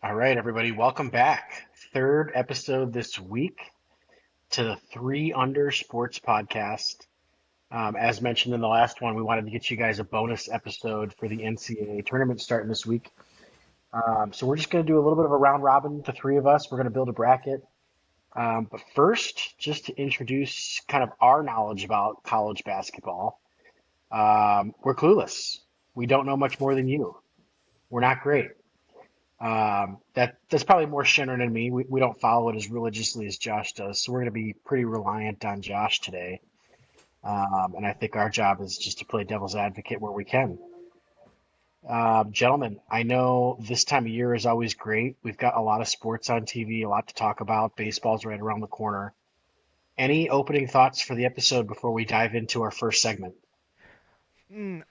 All right, everybody, welcome back. Third episode this week to the Three Under Sports Podcast. As mentioned in the last one, we wanted to get you guys a bonus episode for the NCAA tournament starting this week. So we're just going to do a little bit of a round robin, the three of us. We're going to build a bracket. But first, just to introduce kind of our knowledge about college basketball, we're clueless. We don't know much more than you. We're not great. That's probably more Shinron and me. We don't follow it as religiously as Josh does, so we're going to be pretty reliant on Josh today. And I think our job is just to play devil's advocate where we can. Gentlemen, I know this time of year is always great. We've got a lot of sports on TV, a lot to talk about. Baseball's right around the corner. Any opening thoughts for the episode before we dive into our first segment?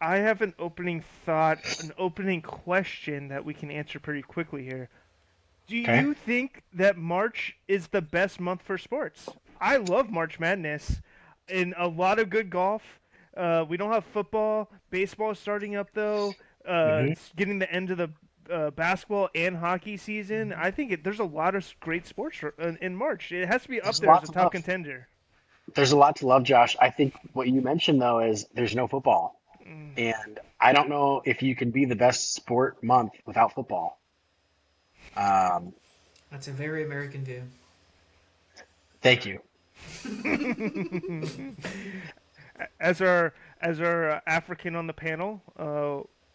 I have an opening thought, an opening question that we can answer pretty quickly here. Do Okay. you think that March is the best month for sports? I love March Madness and a lot of good golf. We don't have football. Baseball is starting up though. Hmm. It's getting the end of the basketball and hockey season. I think there's a lot of great sports in March. It has to be up There's a there as lot a to top love. contender. There's a lot to love, Josh. I think what you mentioned though is there's no football. Mm. And I don't know if you can be the best sport month without football. Um, That's a very American view. Thank you. as our African on the panel,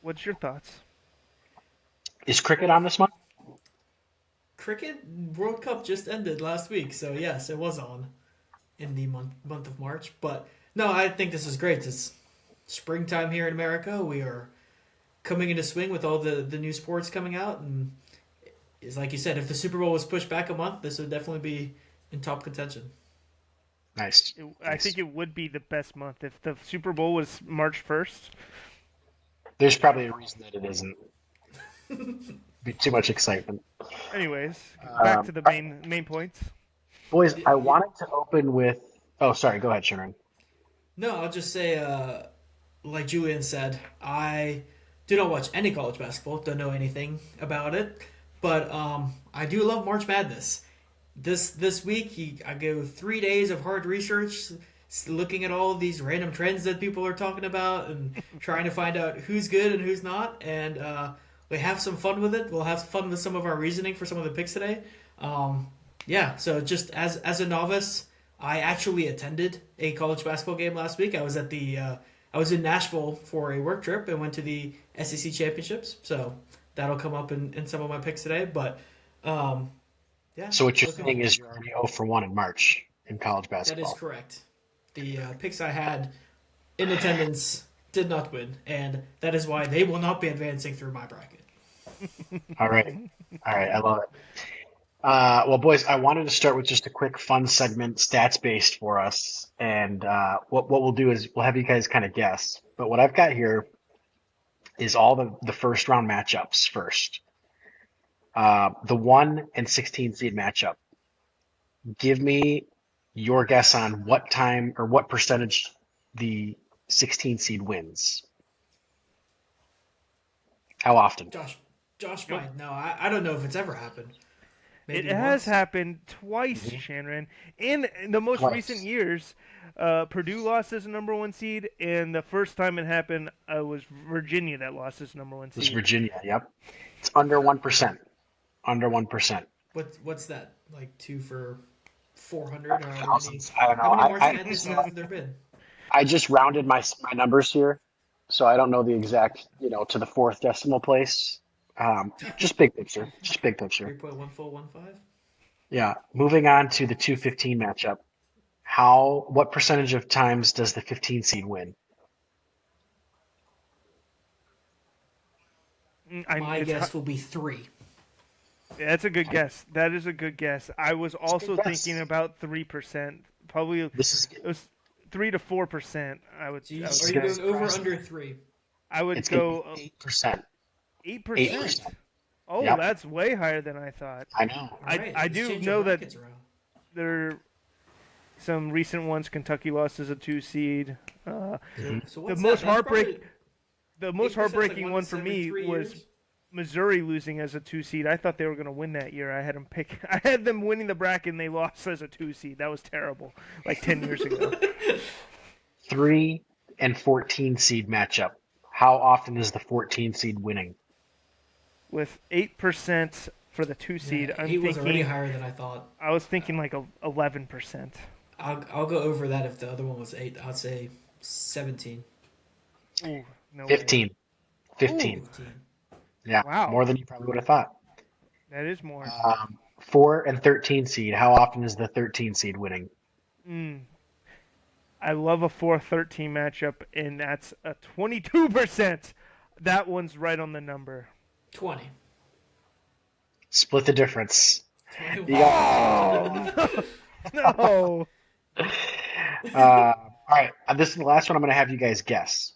what's your thoughts? Is cricket on this one? Cricket World Cup just ended last week, so yes, it was on in the month of March. But no, I think this is great. It's springtime here in America. We are coming into swing with all the new sports coming out, and it's like you said, if the Super Bowl was pushed back a month, this would definitely be in top contention. Nice. I Nice. think it would be the best month if the Super Bowl was March 1st. There's probably a reason that it isn't. Be too much excitement. Anyways, back to the All right, main points. boys, I Yeah. wanted to open with. Oh, sorry. Go ahead, Sharon. No, I'll just say, like Julian said, I do not watch any college basketball. Don't know anything about it, but I do love March Madness. This week, I go 3 days of hard research, looking at all these random trends that people are talking about, and trying to find out who's good and who's not. And we have some fun with it. We'll have fun with some of our reasoning for some of the picks today. Um, yeah, so just as a novice, I actually attended a college basketball game last week. I was in Nashville for a work trip and went to the SEC championships. So that'll come up in some of my picks today. But um, yeah, So what you're looking saying is you're already 0 for 1 in March in college that is basketball. correct. The picks I had in attendance did not win, and that is why they will not be advancing through my bracket. All right. All right. I love it. Well, boys, I wanted to start with just a quick fun segment, stats based for us. And what we'll do is we'll have you guys kind of guess. But what I've got here is all the first round matchups first. The 1 and 16 seed matchup. Give me your guess on what time or what percentage the 16 seed wins. How often? Josh Go. might know. I don't know if it's ever happened. It Maybe has once. happened twice, Hmm. Shannon. In the most recent Twice. years, Purdue lost as a number one seed, and the first time it happened was Virginia that lost as number one It was seed. Virginia. Yep. It's under 1%. Under 1%. What's that? Like 2 for 400, or how many? Thousands. I don't How know. many I, March I Madness so have there been? I just rounded my numbers here, so I don't know the exact, to the fourth decimal place. Just big picture. Just big picture. 3.1415. Yeah. Moving on to the 215 matchup. What percentage of times does the 15 seed win? My guess will be three. That's a good guess. That is a good guess. I was It's a good also thinking guess. about 3%. Probably it This is was 3 to 4%. Do I you, would this are is you gonna say. going over surprise under you. three? I would It's gonna be go 8%. 8%. 8%. Oh, Yep. that's way higher than I thought. I know. All I right, I let's do change our know that brackets around. there some recent ones. Kentucky lost as a two seed. So, Hmm. so The what's that? most That's probably heartbreak, the most 8%, like heartbreaking one once for every me three was years. Missouri losing as a 2 seed. I thought they were going to win that year. I had them winning the bracket, and they lost as a 2 seed. That was terrible. Like 10 years ago. 3 and 14 seed matchup. How often is the 14 seed winning? With 8% for the 2 seed, Yeah, I'm 8 was already thinking. higher than I thought. I was thinking like 11%. I'll go over that if the other one was 8. I'd say 17. Ooh, no way. 15. 15. Ooh, 15. Yeah, wow. more than you probably would have thought. That is more. 4 and 13 seed. How often is the 13 seed winning? Mm. I love a 4-13 matchup, and that's a 22%. That one's right on the number. 20. Split the difference. 21. You got Oh, no. all right. This is the last one I'm going to have you guys guess.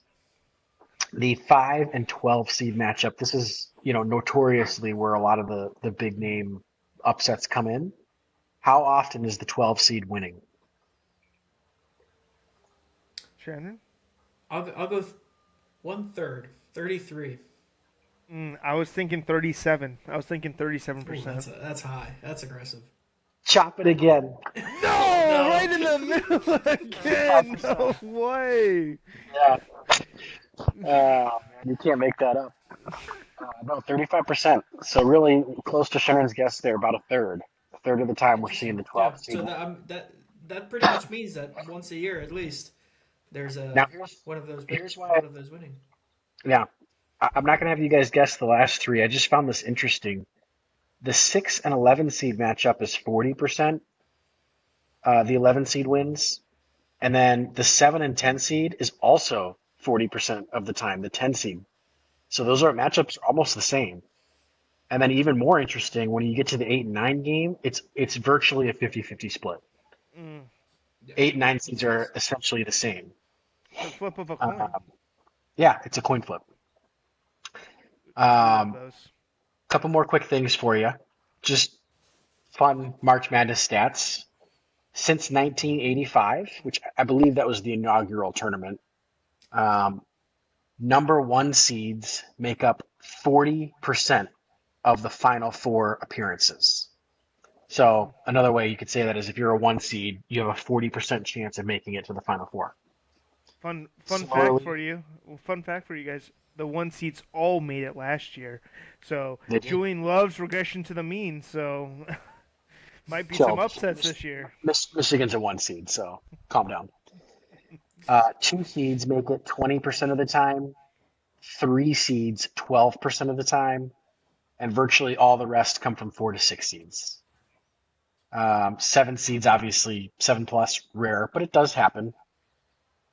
The 5 and 12 seed matchup. This is, notoriously where a lot of the big name upsets come in. How often is the 12 seed winning? Shannon? I'll go 1/3. 33. I was thinking 37. I was thinking Ooh, 37%. that's high. That's aggressive. Chop it again. No! No. Right in the middle again! No way! Yeah. Man, you can't make that up. No, 35%. So really close to Shannon's guess there, about a third. A third of the time we're seeing Interesting. the Yeah. 12 seed. So that pretty much means that once a year at least there's Now a here's why. one of those winning. Yeah, I'm not gonna have you guys guess the last three. I just found this interesting. The 6 and 11 seed matchup is 40%. The 11 seed wins, and then the 7 and 10 seed is also 40% of the time. The 10 seed. So those are matchups are almost the same. And then even more interesting, when you get to the 8 and 9 game, it's virtually a 50-50 split. Mm, 8 and 9 seeds Makes are sense. essentially the same. it's a flip of a Uh, coin. yeah, it's a coin flip. We love Um, those. Couple more quick things for you. Just fun March Madness stats. Since 1985, which I believe that was the inaugural tournament, um, number one seeds make up 40% of the final four appearances. So another way you could say that is if you're a one seed, you have a 40% chance of making it to the final four. Fun fact Similarly, for you. Fun fact for you guys. The 1 seeds all made it last year. So they did. Julian loves regression to the mean. So might be some So upsets this year. Michigan's a one seed, so calm down. Two seeds make it 20% of the time, three seeds 12% of the time, and virtually all the rest come from 4 to 6 seeds. Seven seeds, obviously, seven plus, rare, but it does happen.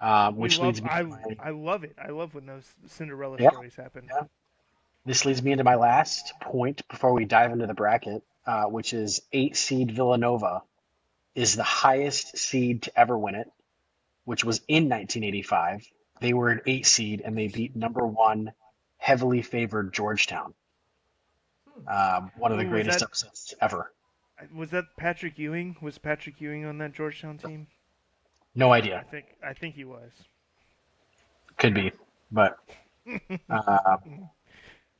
We Which love. leads me to my I love it. I love when those Cinderella yeah, stories happen. yeah. This leads me into my last point before we dive into the bracket, which is 8 seed Villanova is the highest seed to ever win it, which was in 1985. They were an 8 seed and they beat number one, heavily favored Georgetown. One of the Ooh, was greatest that upsets ever. was that Patrick Ewing? Was Patrick Ewing on that Georgetown team? No idea. I think he was. Could be, but uh,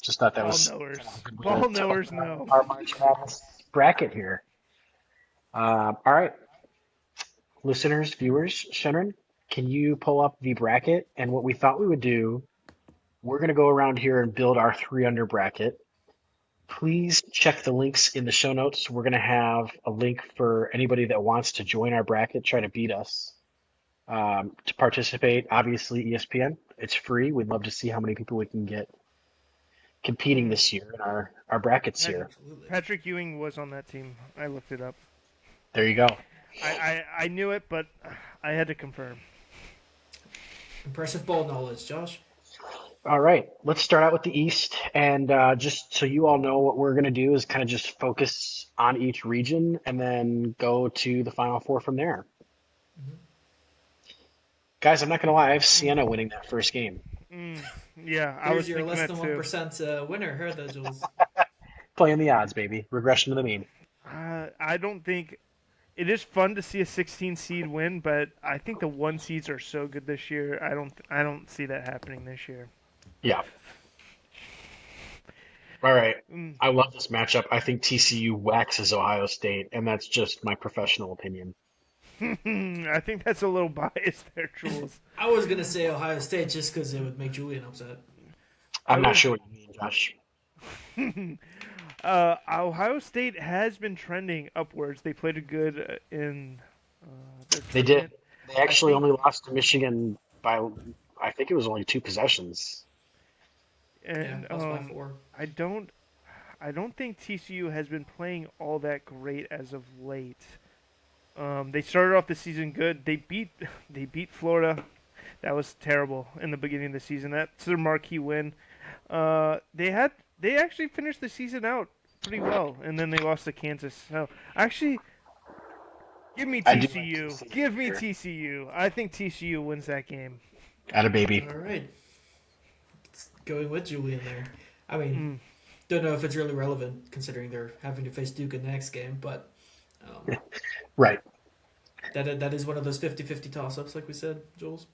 just thought that Ball was knowers. kind of a good way Ball to knowers open know. our March Madness bracket here. All right, listeners, viewers, Shenron, can you pull up the bracket? And what we thought we would do, we're going to go around here and build our three under bracket. Please check the links in the show notes. We're going to have a link for anybody that wants to join our bracket, try to beat us. To participate, obviously ESPN. It's free. We'd love to see how many people we can get competing Mm, this year in our brackets Pat- here. Absolutely. Patrick Ewing was on that team. I looked it up. There you go. I knew it, but I had to confirm. Impressive ball knowledge, Josh. All right, let's start out with the East. And just so you all know, what we're going to do is kind of just focus on each region and then go to the Final Four from there. Mhm. Guys, I'm not going to lie, I have Siena winning that first game. Mm, yeah, I There's was your thinking less that than too. 1% winner here, though, Jules. Playing the odds, baby. Regression to the mean. I don't think it is fun to see a 16 seed win, but I think the 1 seeds are so good this year. I don't see that happening this year. Yeah. All right. Mm, I love this matchup. I think TCU waxes Ohio State, and that's just my professional opinion. I think that's a little biased there, Jules. I was gonna say Ohio State just because it would make Julian upset. I I'm not was. sure what you mean, Josh. Ohio State has been trending upwards. They played a good in their They did. tournament. They I actually think, only lost to Michigan by, I think it was only two possessions. Yeah, and lost by 4. I don't, I don't think TCU has been playing all that great as of late. They started off the season good. They beat Florida. That was terrible in the beginning of the season. That's their marquee win. They actually finished the season out pretty well, and then they lost to Kansas. So actually, give me I do like TCU. TCU Give me here. TCU. I think TCU wins that game. At a baby. All right, going with Julian there. I mean, Mm. don't know if it's really relevant considering they're having to face Duke in the next game, but um, Right. that is one of those 50-50 toss-ups, like we said, Jules.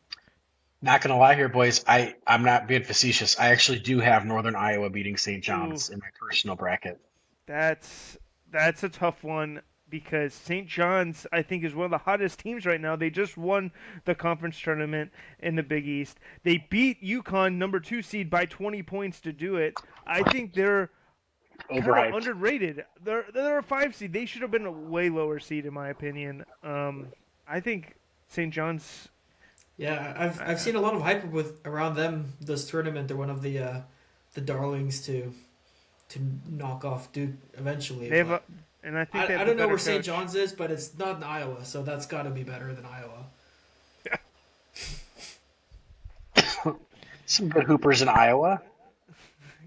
Not gonna lie here, boys. I'm not being facetious. I actually do have Northern Iowa beating St. Ooh, John's in my personal bracket. that's that's a tough one because St. John's I think is one of the hottest teams right now. They just won the conference tournament in the Big East. They beat UConn, number 2 seed, by 20 points to do it. I think they're kind of Overhyped. underrated. They're a 5 seed. They should have been a way lower seed in my opinion. I think St. John's. Yeah, I've Uh, seen a lot of hype with around them this tournament. They're one of the darlings to knock off Duke eventually, they have but. a, and I think they I have the don't know better where St. coach. John's is, but it's not in Iowa, so that's got to be better than Iowa. Some good hoopers in Iowa.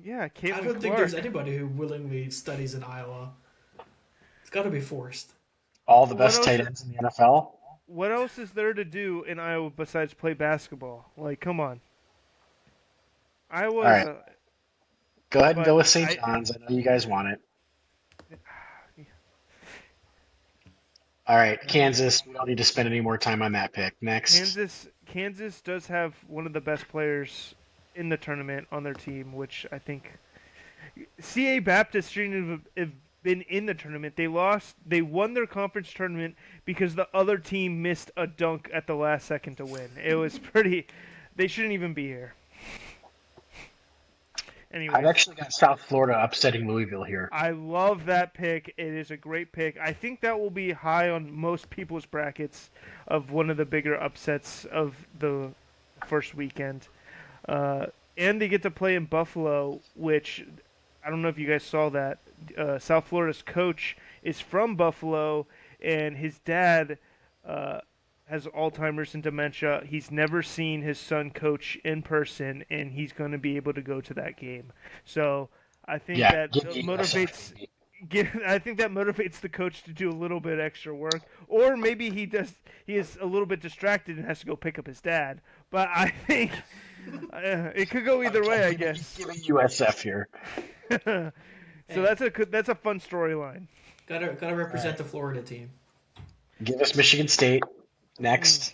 Yeah, I Caitlin don't think there's Clark. anybody who willingly studies in Iowa. It's got to be forced. All the What best else? tight ends in the NFL. What else is there to do in Iowa besides play basketball? Like, come on, All Iowa's right. a. Go ahead and But go with St. I, John's. I know you guys want it. All right, Kansas. We don't need to spend any more time on that pick. Next. Kansas does have one of the best players in the tournament on their team, which I think CA Baptist shouldn't have been in the tournament. They lost. They won their conference tournament because the other team missed a dunk at the last second to win. It was pretty. They shouldn't even be here. I've Anyways, actually got South Florida upsetting Louisville here. I love that pick. It is a great pick. I think that will be high on most people's brackets of one of the bigger upsets of the first weekend. Uh, and they get to play in Buffalo, which I don't know if you guys saw that. South Florida's coach is from Buffalo, and his dad uh, has Alzheimer's and dementia. He's never seen his son coach in person, and he's going to be able to go to that game. So I think Yeah, that give me USF, motivates. baby. I think that motivates the coach to do a little bit extra work, or maybe he does. He is a little bit distracted and has to go pick up his dad. But I think it could go either way, Okay, I guess. give me USF here. So Hey, that's a fun storyline. gotta All represent right. the Florida team. Give us Michigan State. Mm. Next.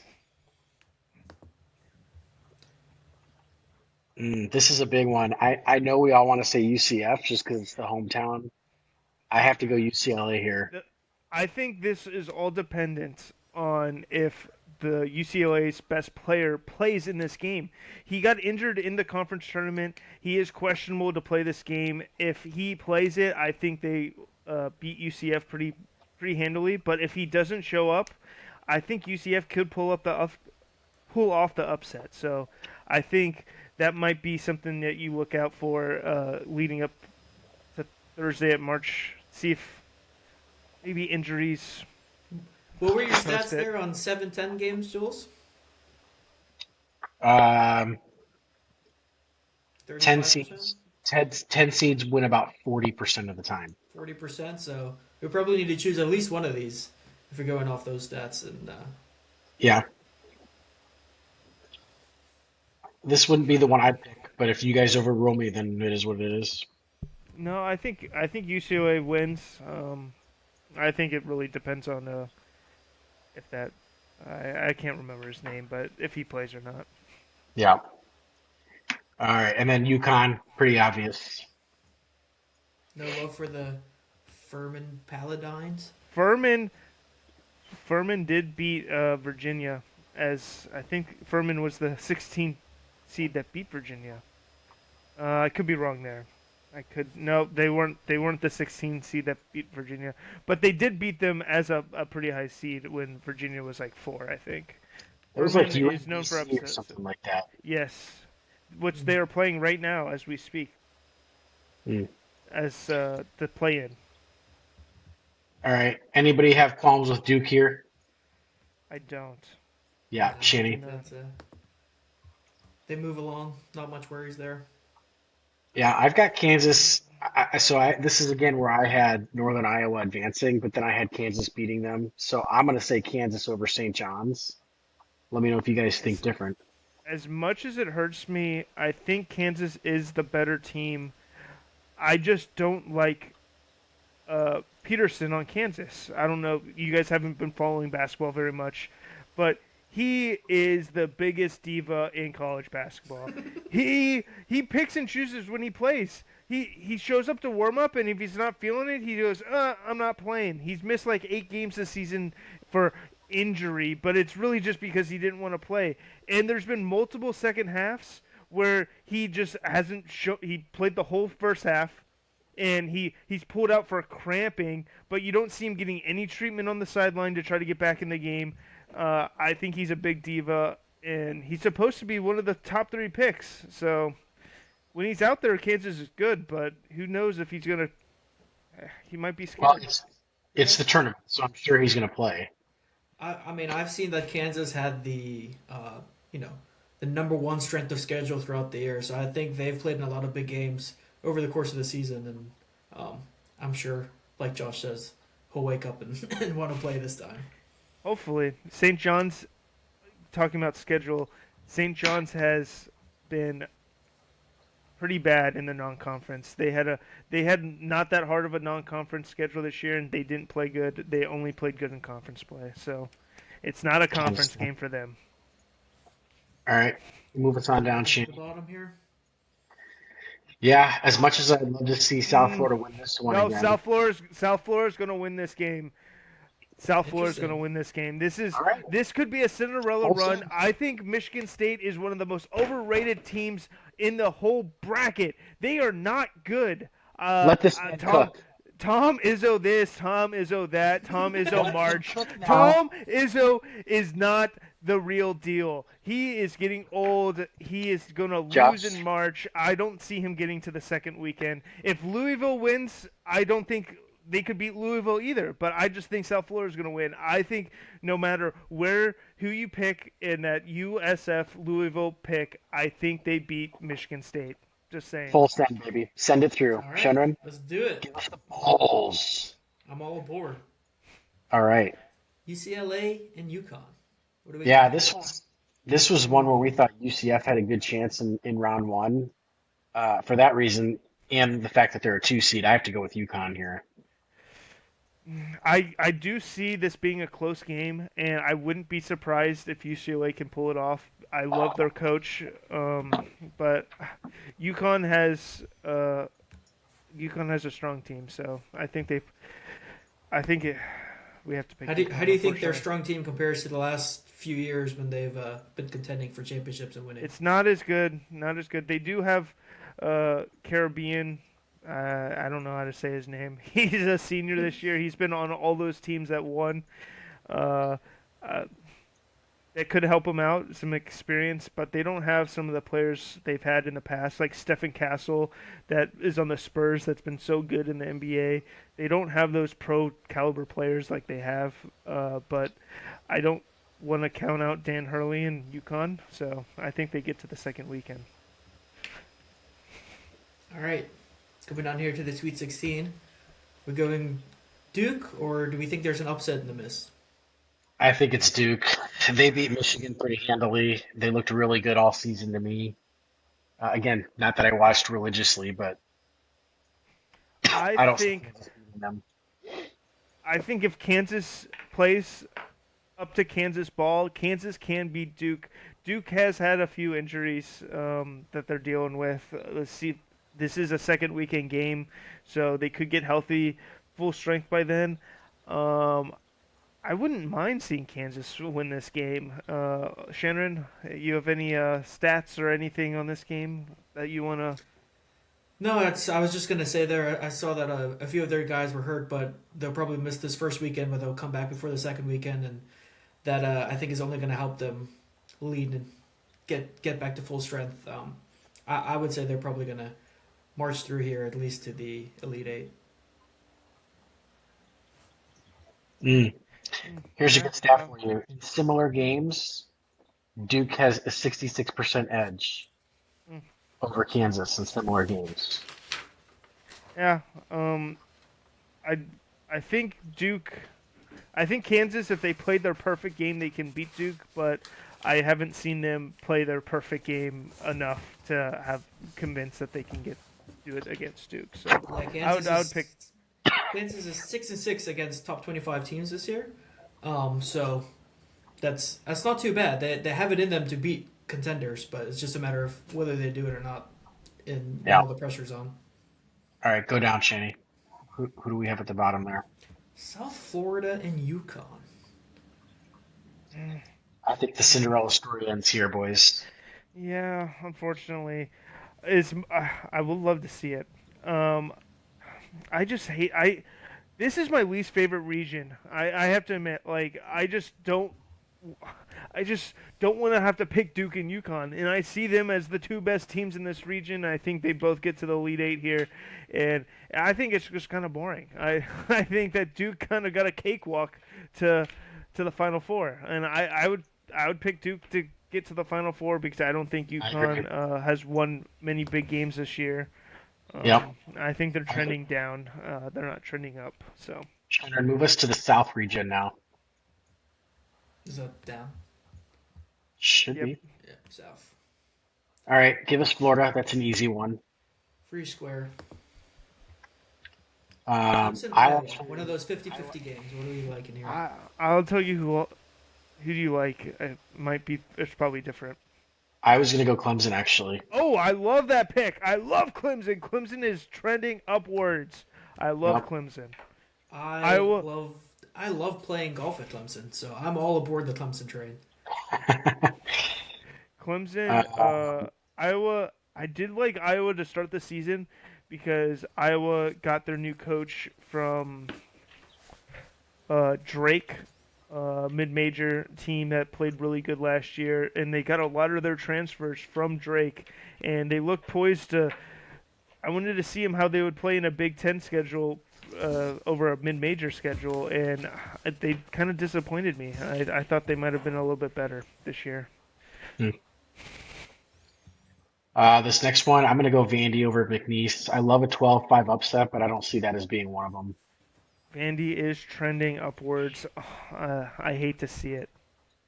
This is a big one. I know we all want to say UCF just because it's the hometown. I have to go UCLA here. I think this is all dependent on if the UCLA's best player plays in this game. He got injured in the conference tournament. He is questionable to play this game. If he plays it, I think they beat UCF pretty handily. But if he doesn't show up, I think UCF could pull off the upset. So I think that might be something that you look out for leading up to Thursday at March. See if maybe injuries What were your toast stats it. there on 7-10 games, Jules? Um, 10 35%? seeds. 10 seeds win about 40% of the time. 40%? So we probably need to choose at least one of these if we're going off those stats. And Yeah, this wouldn't be the one I'd pick, but if you guys overrule me, then it is what it is. No, I think UCLA wins. I think it really depends on if that I can't remember his name, but if he plays or not. Yeah. All right, and then UConn, pretty obvious. No love for the Furman Paladines. Furman Furman did beat Virginia, as I think Furman was the 16th seed that beat Virginia. I could be wrong there. I could no, they weren't. They weren't the 16th seed that beat Virginia, but they did beat them as a pretty high seed when Virginia was like 4, I think. It was like Furman is known for UMBC or upsets. something like that. Yes, which they are playing right now as we speak, Mm. as the play-in. All right. Anybody have qualms with Duke here? I don't. Yeah, No, I Shanny. think that's they move along. Not much worries there. Yeah, I've got Kansas. This is again where I had Northern Iowa advancing, but then I had Kansas beating them. So I'm going to say Kansas over St. John's. Let me know if you guys think As different. as much as it hurts me, I think Kansas is the better team. I just don't like Peterson on Kansas. I don't know. You guys haven't been following basketball very much, but he is the biggest diva in college basketball. He picks and chooses when he plays. He shows up to warm up, and if he's not feeling it, he goes, I'm not playing. He's missed like 8 games this season for injury, but it's really just because he didn't want to play. And there's been multiple second halves where he just hasn't he played the whole first half and he's pulled out for cramping, but you don't see him getting any treatment on the sideline to try to get back in the game. I think he's a big diva, and he's supposed to be one of the top 3 picks. So when he's out there, Kansas is good, but who knows if he's gonna? He might be Well, scared. it's the tournament, so I'm sure he's going to play. I mean, I've seen that Kansas had you know, the number one strength of schedule throughout the year. So I think they've played in a lot of big games over the course of the season, and I'm sure, like Josh says, he'll wake up and, and want to play this time. Hopefully, St. John's. Talking about schedule, St. John's has been pretty bad in the non-conference. They had not that hard of a non-conference schedule this year, and they didn't play good. They only played good in conference play, so it's not a conference Understand. game for them. All right. Move us on down, Down to the Shane. bottom here. Yeah, as much as I'd love to see South Mm, Florida win this one no, again. South Florida's going to win this game. South Florida's going to Interesting. win this game. All right. This could be a Cinderella All run. set. I think Michigan State is one of the most overrated teams in the whole bracket. They are not good. Let this man Tom cook. Tom Izzo this, Tom Izzo that, Tom Izzo Let him March. cook now. Tom Izzo is not the real deal. He is getting old. He is going to lose Josh. in March. I don't see him getting to the second weekend. If Louisville wins, I don't think they could beat Louisville either, but I just think South Florida is going to win. I think no matter who you pick in that USF Louisville pick, I think they beat Michigan State. Just saying. Full send, baby. Send it through. All right, Shenron, let's do it. give us the balls. I'm all aboard. All right. UCLA and UConn. What do we Yeah, got? this was one where we thought UCF had a good chance in round one. For that reason, and the fact that they're a 2 seed, I have to go with UConn here. I do see this being a close game, and I wouldn't be surprised if UCLA can pull it off. I love their coach, but UConn has UConn has a strong team, so I think we have to pick How UConn, do you think their unfortunately. strong team compares to the last few years when they've been contending for championships and winning? It's not as good. Not as good. They do have Caribbean. I don't know how to say his name. He's a senior this year. He's been on all those teams that won. Uh, uh, that could help them out, some experience, but they don't have some of the players they've had in the past, like Stephen Castle, that is on the Spurs, that's been so good in the NBA. They don't have those pro caliber players like they have, but I don't want to count out Dan Hurley and UConn, so I think they get to the second weekend. All right, coming down here to the Sweet 16. We're going Duke, or do we think there's an upset in the mist? I think it's Duke. They beat Michigan pretty handily. They looked really good all season to me. Again, not that I watched religiously, but I I don't see think Kansas beating them. I think if Kansas plays up to Kansas ball, Kansas can beat Duke. Duke has had a few injuries that they're dealing with. Let's see, this is a second weekend game, so they could get healthy, full strength by then. Um, I wouldn't mind seeing Kansas win this game. Shannon, you have any stats or anything on this game that you want to? No, I was just gonna say there. I saw that a few of their guys were hurt, but they'll probably miss this first weekend, but they'll come back before the second weekend, and that I think is only going to help them lead and get back to full strength. I would say they're probably going to march through here at least to the Elite Eight. Mm. Here's a Yeah, good stat for you. In similar games, Duke has a 66% edge mm, over Kansas in similar games. yeah. I I think Duke. I think Kansas, if they played their perfect game, they can beat Duke. But I haven't seen them play their perfect game enough to have convinced that they can do it against Duke. So Yeah, I would pick. Kansas is 6-6 against top 25 teams this year. So that's not too bad. They have it in them to beat contenders, but it's just a matter of whether they do it or not when Yeah. all the pressure's on. All right, go down, Shanny. Who do we have at the bottom there? South Florida and Yukon. Mm, I think the Cinderella story ends here, boys. yeah, unfortunately, is I would love to see it. Um, I just hate I. This is my least favorite region. I have to admit, like I just don't want to have to pick Duke and UConn, and I see them as the two best teams in this region. I think they both get to the Elite Eight here, and I think it's just kind of boring. I think that Duke kind of got a cakewalk to the Final Four, and I would pick Duke to get to the Final Four because I don't think I agree. UConn has won many big games this year. Yep. I think they're I agree. trending down. They're not trending up. So Shannon, move us to the South region now. Is that down? Should yep. be. Yeah, South. All right, give us Florida. That's an easy one. Free square. Clemson, I Iowa. One actually, of those 50-50 games. What are we liking here? I'll tell you who do you like. It might be it's probably different. I was gonna go Clemson actually. Oh, I love that pick. I love Clemson. Clemson is trending upwards. I love Yep. Clemson. I Iowa love I love playing golf at Clemson, so I'm all aboard the Clemson train. Clemson, uh, Iowa. I did like Iowa to start the season because Iowa got their new coach from Drake, mid-major team that played really good last year, and they got a lot of their transfers from Drake, and they look poised to. I wanted to see them how they would play in a Big Ten schedule over a mid-major schedule, and they kind of disappointed me. I thought they might have been a little bit better this year. this next one, I'm gonna go Vandy over McNeese. I love a 12-5 upset, but I don't see that as being one of them. Vandy is trending upwards. I hate to see it.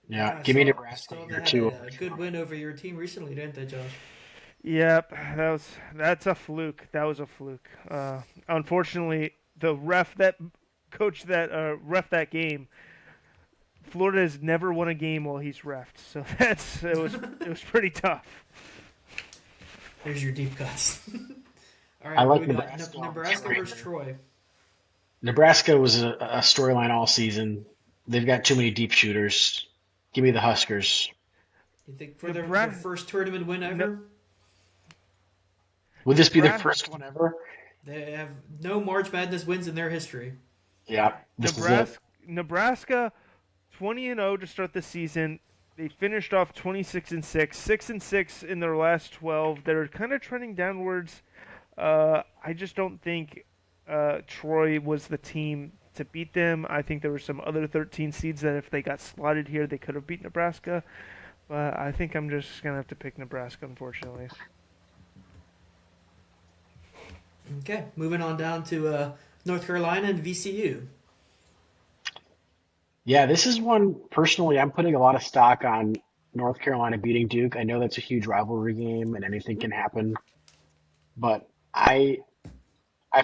Yeah, Yeah, give me so Nebraska so they here had too over a good win over your team recently, didn't they, Josh? Yep, that's a fluke. That was a fluke. Unfortunately, the ref that coach that ref that game, Florida has never won a game while he's refed. So it was pretty tough. There's your deep cuts. All I right, what do like we got? Nebraska over Nebraska Troy versus here. Troy. Nebraska was a storyline all season. They've got too many deep shooters. Give me the Huskers. You think for their Nebraska, first tournament win ever? Would this be their Nebraska, first one ever? They have no March Madness wins in their history. Yeah, this is it. Nebraska, 20-0 to start the season. They finished off 26-6, 6-6 in their last 12. They're kind of trending downwards. I just don't think Troy was the team to beat them. I think there were some other 13 seeds that if they got slotted here, they could have beat Nebraska. But I think I'm just gonna have to pick Nebraska, unfortunately. Okay, moving on down to North Carolina and VCU. Yeah, this is one personally I'm putting a lot of stock on North Carolina beating Duke. I know that's a huge rivalry game and anything can happen, but I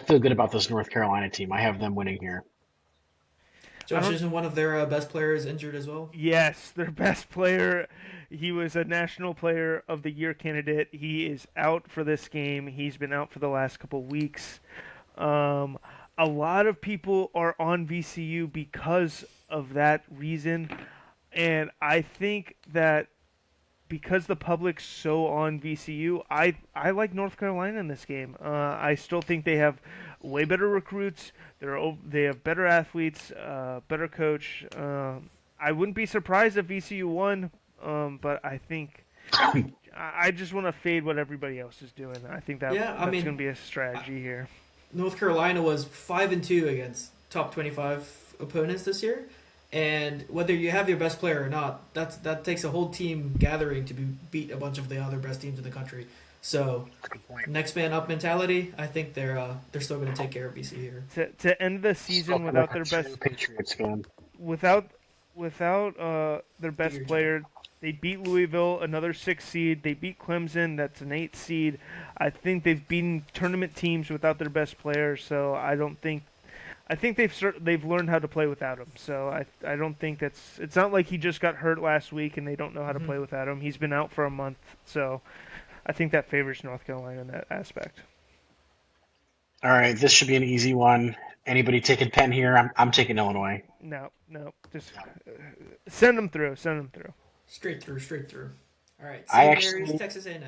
feel good about this North Carolina team. I have them winning here. I Josh, don't. isn't one of their best players injured as well? Yes, their best player. He was a National Player of the Year candidate. He is out for this game. He's been out for the last couple weeks. Um, a lot of people are on VCU because of that reason, and I think that because the public's so on VCU, I like North Carolina in this game. I still think they have way better recruits. They have better athletes, better coach. I wouldn't be surprised if VCU won, but I just want to fade what everybody else is doing. I think Yeah, I that's going mean, to be a strategy here. North Carolina was 5-2 against top 25 opponents this year, and whether you have your best player or not, that takes a whole team gathering to beat a bunch of the other best teams in the country. So That's a good point. next man up mentality. I think they're still going to take care of BC here. To end the season Spoken without like a their true best Patriots fan. without their best Figured you. player. They beat Louisville, another 6 seed. They beat Clemson, that's an 8 seed. I think they've beaten tournament teams without their best player, so I think they've learned how to play without him. So I don't think it's not like he just got hurt last week and they don't know how to Mm-hmm. play without him. He's been out for a month, so I think that favors North Carolina in that aspect. All right, this should be an easy one. Anybody taking pen here? I'm taking Illinois. No, just send them through. Send them through. Straight through, straight through. All right, I St. Mary's, actually Texas A&M.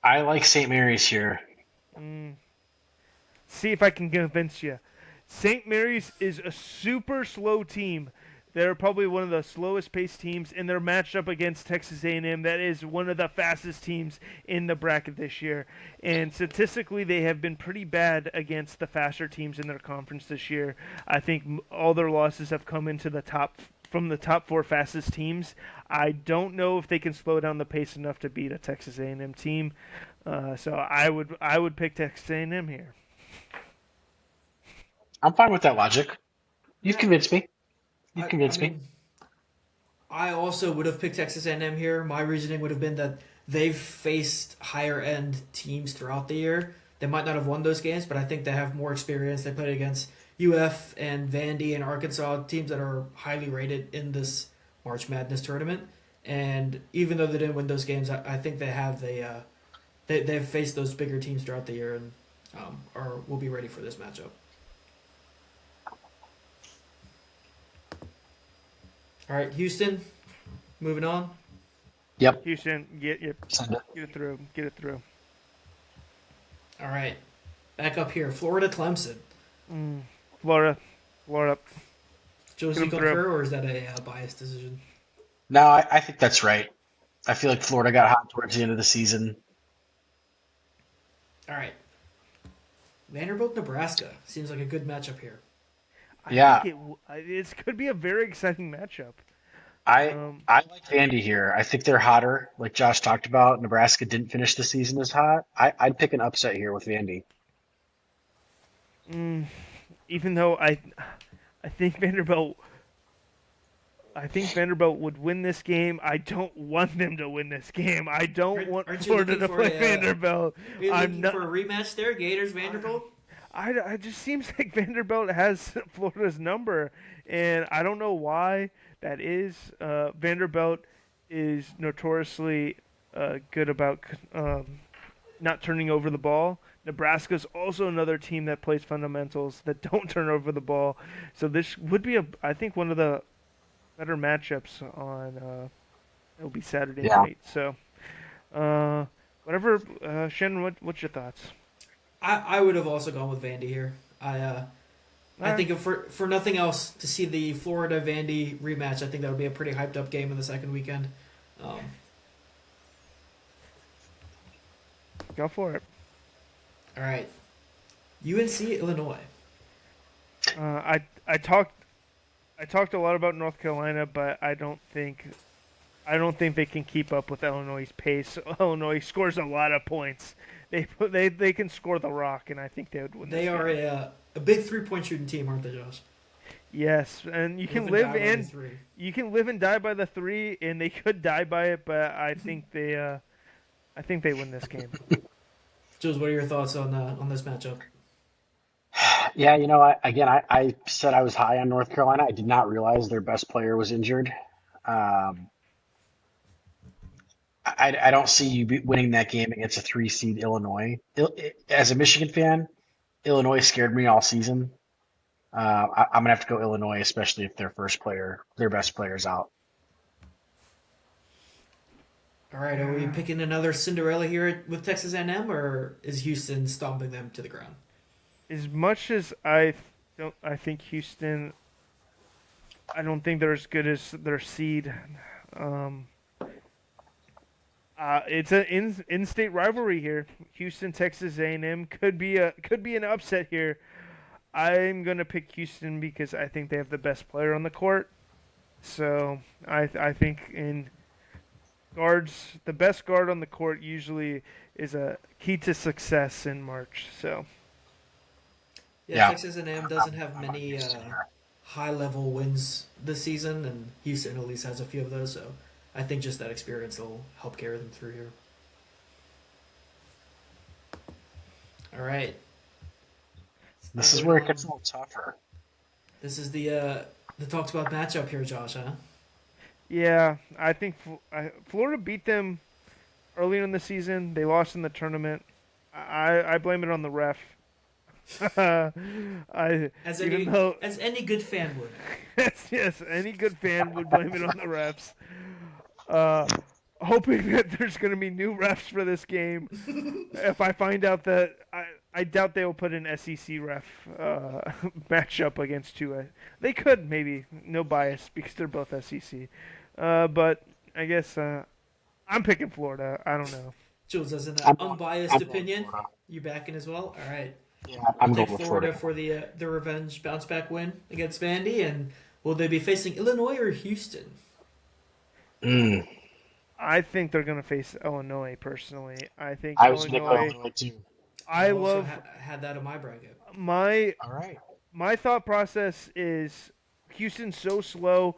I like St. Mary's here. See if I can convince you. St. Mary's is a super slow team. They're probably one of the slowest paced teams, and they're matched up against Texas A&M. That is one of the fastest teams in the bracket this year. And statistically, they have been pretty bad against the faster teams in their conference this year. I think all their losses have come into the top from the top four fastest teams. I don't know if they can slow down the pace enough to beat a Texas A&M team. So I would pick Texas A&M here. I'm fine with that logic. You've Yeah, convinced me. You've I convinced me. mean, I also would have picked Texas A&M here. My reasoning would have been that they've faced higher end teams throughout the year. They might not have won those games, but I think they have more experience. They played against UF and Vandy and Arkansas, teams that are highly rated in this March Madness tournament. And even though they didn't win those games, I think they have they've faced those bigger teams throughout the year and are will be ready for this matchup. All right, Houston, moving on. Yep. Houston, Send it. get it through. Get it through. All right, back up here, Florida, Clemson. Florida. Get Josie them concur, through. or is that a biased decision? No, I think that's right. I feel like Florida got hot towards the end of the season. All right, Vanderbilt, Nebraska seems like a good matchup here. I Yeah, think it could be a very exciting matchup. I Um, I like Vandy here. I think they're hotter, like Josh talked about. Nebraska didn't finish the season as hot. I'd pick an upset here with Vandy. even though I think Vanderbilt would win this game. I don't want them to win this game. I don't want Aren't you Florida looking to for play a? Vanderbilt. Are you I'm looking not. for a rematch there, Gators, Vanderbilt? I just seems like Vanderbilt has Florida's number, and I don't know why that is. Vanderbilt is notoriously good about not turning over the ball. Nebraska's also another team that plays fundamentals that don't turn over the ball. So this would be I think one of the better matchups on. It'll be Saturday Yeah. night. So, uh, whatever. Shannon, what's your thoughts? I would have also gone with Vandy here. All I right. think if for nothing else to see the Florida Vandy rematch, I think that would be a pretty hyped up game in the second weekend. Um, Go for it. all right, UNC Illinois. Uh, I talked a lot about North Carolina, but I don't think they can keep up with Illinois' pace. Illinois scores a lot of points. They can score the rock, and I think they would win They this are game. a big 3-point shooting team, aren't they, Josh? Yes, and Live and die by the three. you can live and die by the three, and they could die by it, but I think they win this game. Jules, what are your thoughts on this matchup? Yeah, I said I was high on North Carolina. I did not realize their best player was injured. Um, I don't see you winning that game against a three seed Illinois. As a Michigan fan, Illinois scared me all season. I'm gonna have to go Illinois, especially if their best player's out. All right, are we picking another Cinderella here with Texas A&M, or is Houston stomping them to the ground? As much as I think Houston, I don't think they're as good as their seed. Um, it's an in-state rivalry here. Houston, Texas A&M could be an upset here. I'm gonna pick Houston because I think they have the best player on the court. So I think in guards, the best guard on the court usually is a key to success in March. So Yeah, Yeah, Texas A&M doesn't I'm, have I'm on many Houston here. high-level wins this season, and Houston at least has a few of those. So I think just that experience will help carry them through here. All right, This is moving where it on. gets a little tougher. This is the talked about matchup here, Josh. Huh? yeah, I think Florida beat them earlier in the season. They lost in the tournament. I blame it on the ref. I As even any though as any good fan would. yes, any good fan would blame it on the refs. Uh, Hoping that there's going to be new refs for this game. If I find out that I doubt they will put an SEC ref matchup against Tua. They could maybe, no bias because they're both SEC. But I guess I'm picking Florida. I don't know. Jules, as an I'm going, unbiased I'm going opinion, Florida. you backing as well. All right, Yeah, we'll I'm take going with Florida. Florida for the revenge bounce back win against Vandy, and will they be facing Illinois or Houston? Mm, I think they're going to face Illinois personally. I think I was going to go Illinois. Illinois too. I I also love had that in my bracket. my All right. my thought process is Houston's so slow,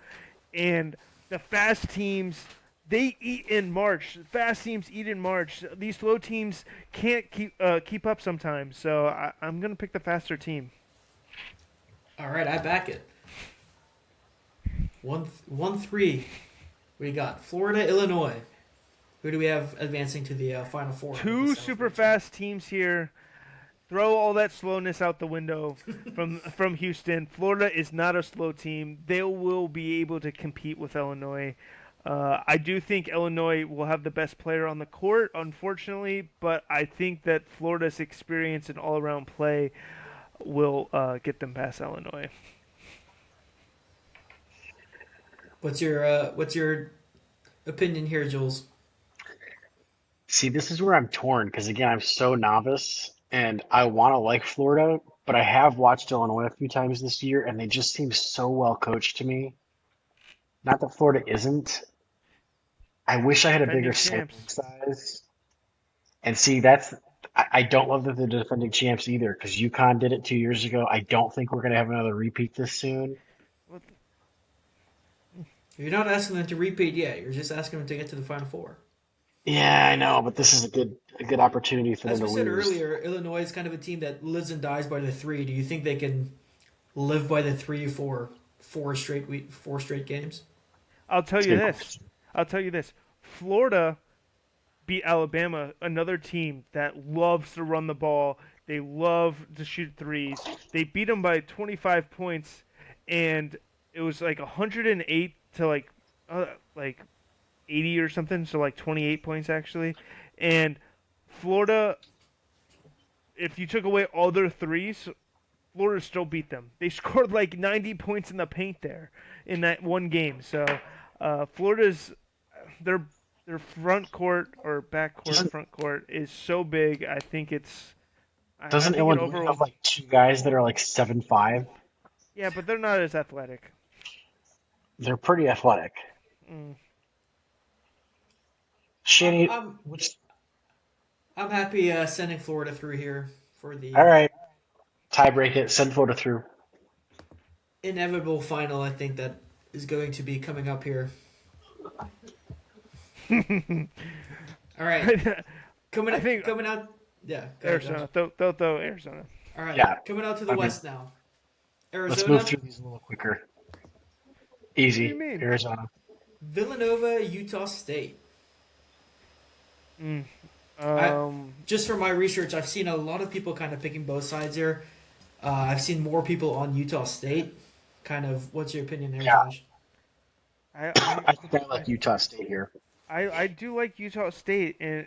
and the fast teams they eat in March. Fast teams eat in March. These slow teams can't keep up sometimes. So I'm gonna pick the faster team. All right, I back it. 1-3. We got Florida, Illinois. Who do we have advancing to the Final Four? In the Two South super region? fast teams here. Throw all that slowness out the window from Houston. Florida is not a slow team. They will be able to compete with Illinois. I do think Illinois will have the best player on the court, unfortunately, but I think that Florida's experience and all-around play will get them past Illinois. What's your opinion here, Jules? See, this is where I'm torn because again, I'm so novice and I want to like Florida, but I have watched Illinois a few times this year and they just seem so well coached to me. Not that Florida isn't. I wish I had a bigger Defending sampling champs. size. And see, I don't love that they're defending champs either because UConn did it 2 years ago. I don't think we're going to have another repeat this soon. You're not asking them to repeat yet. You're just asking them to get to the Final Four. Yeah, I know, but this is a good opportunity for them As to we said lose. earlier, Illinois is kind of a team that lives and dies by the three. Do you think they can live by the three for four straight games? I'll tell It's a you good this. question. I'll tell you this. Florida beat Alabama, another team that loves to run the ball. They love to shoot threes. They beat them by 25 points, and it was like 108 to like 80 or something, so like 28 points actually. And Florida, if you took away all their threes, Florida still beat them. They scored like 90 points in the paint there in that one game. So Florida's their their front court or back court, Doesn't front court is so big. I think I doesn't think it Illinois have over. like two guys that are like 7'5"? Yeah, but they're not as athletic. They're pretty athletic. Mm. I'm Shanny, I'm which I'm happy sending Florida through here for the all right, tie break it, send Florida through. inevitable final. I think that is going to be coming up here. All right, I think coming out. Yeah, go ahead, Josh. Arizona. Throw Arizona. All right, Yeah, coming out to the I mean, West now. let's move Arizona, through these a little quicker. What do you Easy. mean? Arizona. Villanova, Utah State. Mm, I um, just from my research, I've seen a lot of people kind of picking both sides here. I've seen more people on Utah State. Kind of, what's your opinion there, Yeah, Josh? I, I, I think I I, like Utah State here. I do like Utah State, and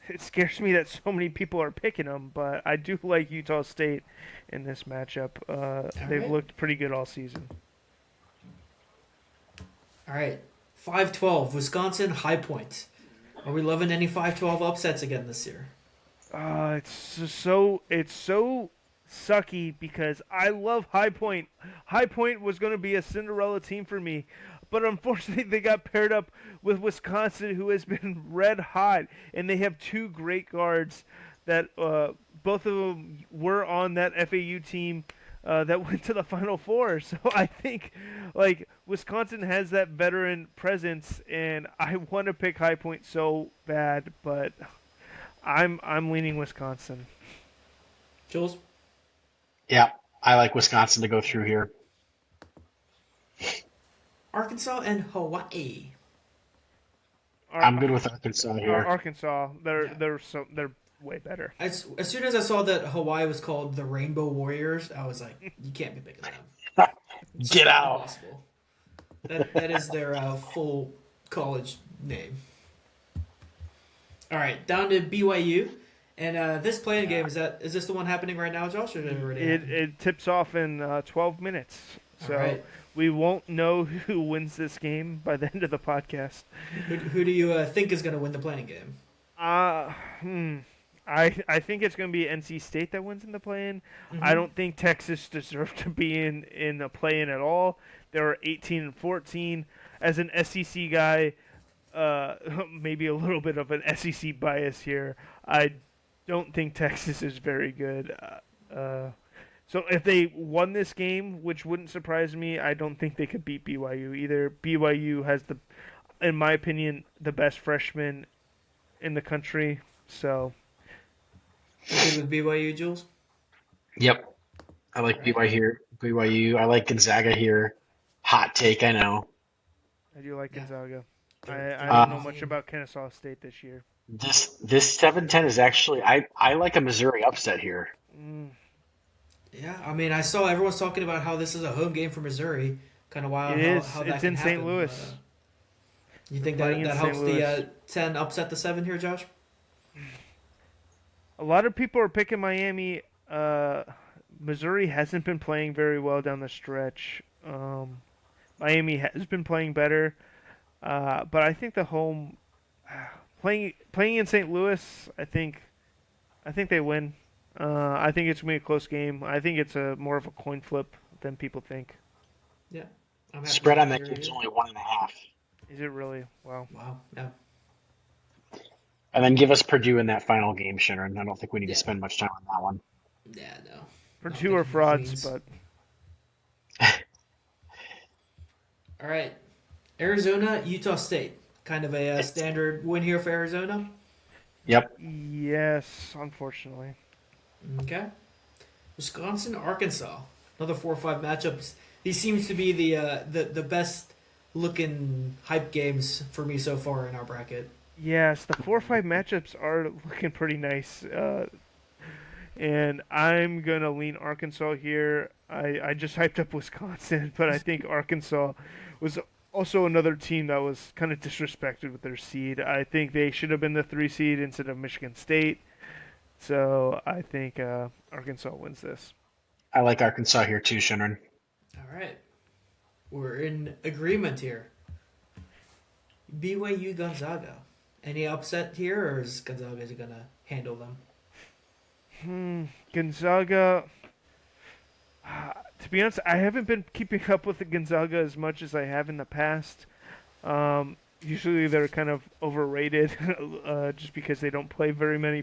it scares me that so many people are picking them, but I do like Utah State in this matchup. All They've right, looked pretty good all season. all right. 5-12, Wisconsin, High Point. Are we loving any 5-12 upsets again this year? It's so sucky because I love High Point. High Point was going to be a Cinderella team for me, but unfortunately they got paired up with Wisconsin, who has been red hot, and they have two great guards that both of them were on that FAU team. That went to the Final Four, so I think like Wisconsin has that veteran presence, and I want to pick High Point so bad, but I'm leaning Wisconsin. Jules? Yeah, I like Wisconsin to go through here. Arkansas and Hawaii. Ar- I'm good with Arkansas here. Arkansas, Yeah. they're way better. As soon as I saw that Hawaii was called the Rainbow Warriors, I was like, you can't be picking them. Get It's out. impossible. That is their full college name. All right, down to BYU, and this playing game is this the one happening right now, Josh, or did it already It happen? it tips off in 12 minutes, All so right, we won't know who wins this game by the end of the podcast. who do you think is going to win the playing game? Uh, hmm. I think it's going to be NC State that wins in the play-in. I Mm-hmm. don't think Texas deserved to be in the play-in at all. They were 18 and 14. As an SEC guy, uh, maybe a little bit of an SEC bias here. I don't think Texas is very good. So if they won this game, which wouldn't surprise me, I don't think they could beat BYU either. BYU has in my opinion, the best freshman in the country. So You good with BYU, Jules? Yep, I All like right. BYU here. BYU. I like Gonzaga here. Hot take, I know. I do like Yeah, Gonzaga. I they're a don't good know Um, much team. about Kennesaw State this year. this 7-10 is actually I like a Missouri upset here. Mm, Yeah, I mean, I saw everyone's talking about how this is a home game for Missouri. Kind of it wild is. how that It's can in St. happen, but Louis. you They're think playing that in that St. helps the Louis. 10 upset the 7 here, Josh? A lot of people are picking Miami. Missouri hasn't been playing very well down the stretch. Miami has been playing better, but I think the home playing in St. Louis, I think they win. I think it's gonna be a close game. I think it's a more of a coin flip than people think. Yeah, I'm happy Spread with on that Missouri game's here. only 1.5. Is it really? Wow. Wow. Yeah. And then give us Purdue in that final game, Shannon. I don't think we need to Yeah. spend much time on that one. Yeah. No. Not Purdue are picking the frauds, Queens. but All right. Arizona, Utah State. Kind of a It's, standard win here for Arizona. yep. yes, unfortunately. Okay. Wisconsin, Arkansas. Another 4 or 5 matchups. These seems to be the best looking hype games for me so far in our bracket. Yes, the 4-5 matchups are looking pretty nice. And I'm gonna lean Arkansas here. I just hyped up Wisconsin, but I think Arkansas was also another team that was kind of disrespected with their seed. I think they should have been the 3 seed instead of Michigan State. So I think Arkansas wins this. I like Arkansas here too, Shannon. All right. We're in agreement here. BYU Gonzaga. Any upset here, or is Gonzaga gonna handle them? Gonzaga. To be honest, I haven't been keeping up with the Gonzaga as much as I have in the past. Usually they're kind of overrated, just because they don't play very many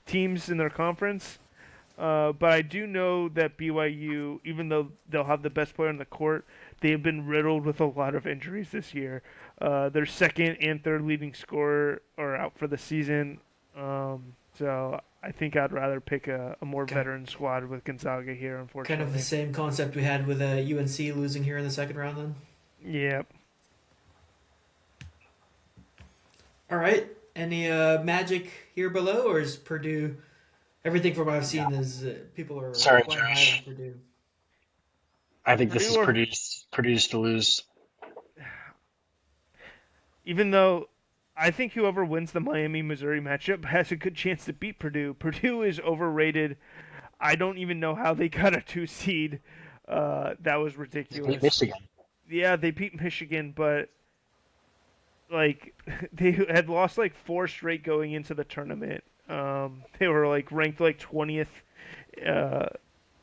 teams in their conference. But I do know that BYU, even though they'll have the best player on the court, they have been riddled with a lot of injuries this year. Their second and third leading scorer are out for the season. So I think I'd rather pick a more Okay. veteran squad with Gonzaga here, Kind of the unfortunately. same concept we had with UNC losing here in the second round then. Yep. All right. Any magic here below, or is Purdue? Everything from what I've Yeah. seen is people are Sorry, quite high on Josh. Purdue. I think this Purdue is or Purdue's to lose. even though I think whoever wins the Miami Missouri matchup has a good chance to beat Purdue. Purdue is overrated. I don't even know how they got a 2 seed. That was They beat ridiculous. Michigan. Yeah, they beat Michigan, but like they had lost like 4 straight going into the tournament. They were like ranked like 20th uh,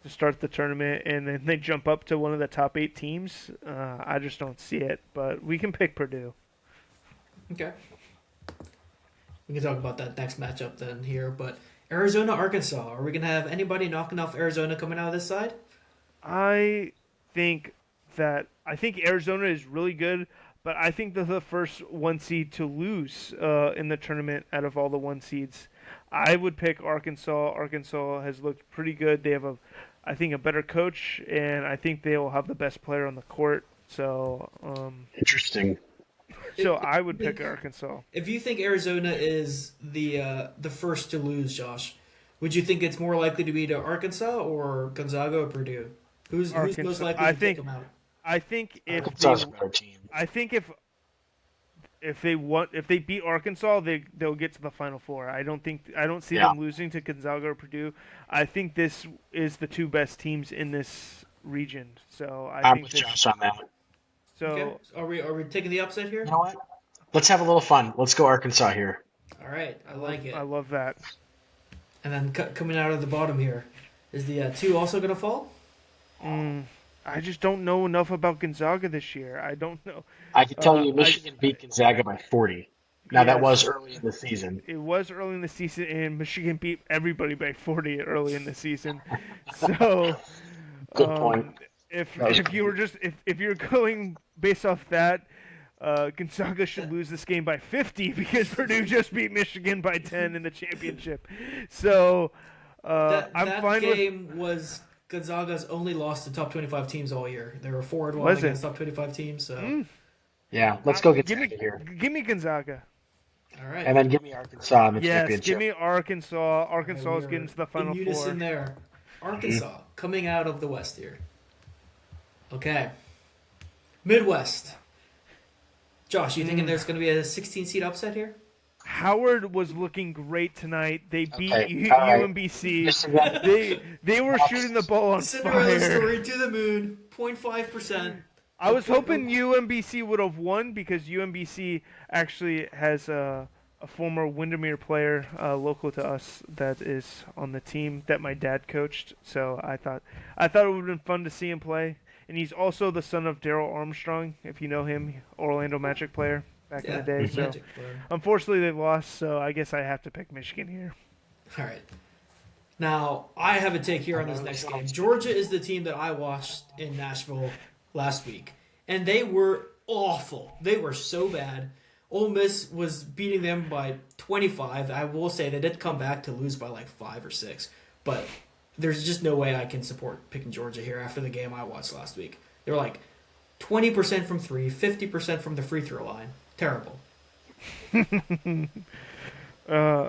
to start the tournament, and then they jump up to one of the top 8 teams. I just don't see it, but we can pick Purdue. Okay. We can talk about that next matchup then here, but Arizona Arkansas. Are we gonna have anybody knocking off Arizona coming out of this side? I think I think Arizona is really good, but I think they're the first 1 seed to lose in the tournament out of all the 1 seeds. I would pick Arkansas. Arkansas has looked pretty good. They have I think, a better coach, and I think they will have the best player on the court. Interesting. So If I you would pick think Arkansas. if you think Arizona is the first to lose, Josh, would you think it's more likely to be to Arkansas or Gonzaga or Purdue? Who's most Arkansas. likely to take them out? I think Arkansas is a better team. I think if they beat Arkansas, they'll get to the Final Four. I don't see Yeah, them losing to Gonzaga or Purdue. I think this is the 2 best teams in this region. So I I'm think with this. Josh on that. Okay, So are we taking the upset You here? know what? Let's have a little fun. Let's go Arkansas here. All right, I like I it. love that. And then coming out of the bottom here, is the two also gonna fall? Mm, I just don't know enough about Gonzaga this year. I don't know. I can tell you I Michigan beat Gonzaga by 40. Now that was Yes, early in the season. it was early in the season, and Michigan beat everybody by 40 early in the season. So Good point. Um, if That was if you were great. just if you're going based off that, Gonzaga should lose this game by 50 because Purdue just beat Michigan by 10 in the championship. So I'm That fine with. game was Gonzaga's only loss to top 25 teams all year. They were 4-1 Was it? against top 25 teams. So, Mm, Yeah, let's go give me Gonzaga here. give me Gonzaga. all right, And then give me Arkansas in the Yes, give championship. me Arkansas. all right, Arkansas we is getting are to the in Final unison Four. there. Mhm. Arkansas coming out of the West here. Okay, Midwest. Josh, you thinking Mm. there's going to be a 16 seed upset here? Howard was looking great tonight. They beat Okay, all right. UMBC. Michigan. They were shooting the ball on Cinderella fire. story to the moon. 0.5%. I was hoping UMBC would have won because UMBC actually has a former Windermere player local to us that is on the team that my dad coached. So I thought it would have been fun to see him play. And he's also the son of Daryl Armstrong, if you know him, Orlando Magic player back in the Yeah, day. So Magic player. unfortunately they lost. So I guess I have to pick Michigan here. All right. Now, I have a take here on this next game. Georgia is the team that I watched in Nashville last week, and they were awful. They were so bad. Ole Miss was beating them by 25. I will say they did come back to lose by like 5 or 6, but there's just no way I can support picking Georgia here after the game I watched last week. They were like 20% from 3, 50% from the free throw line. Terrible. Uh,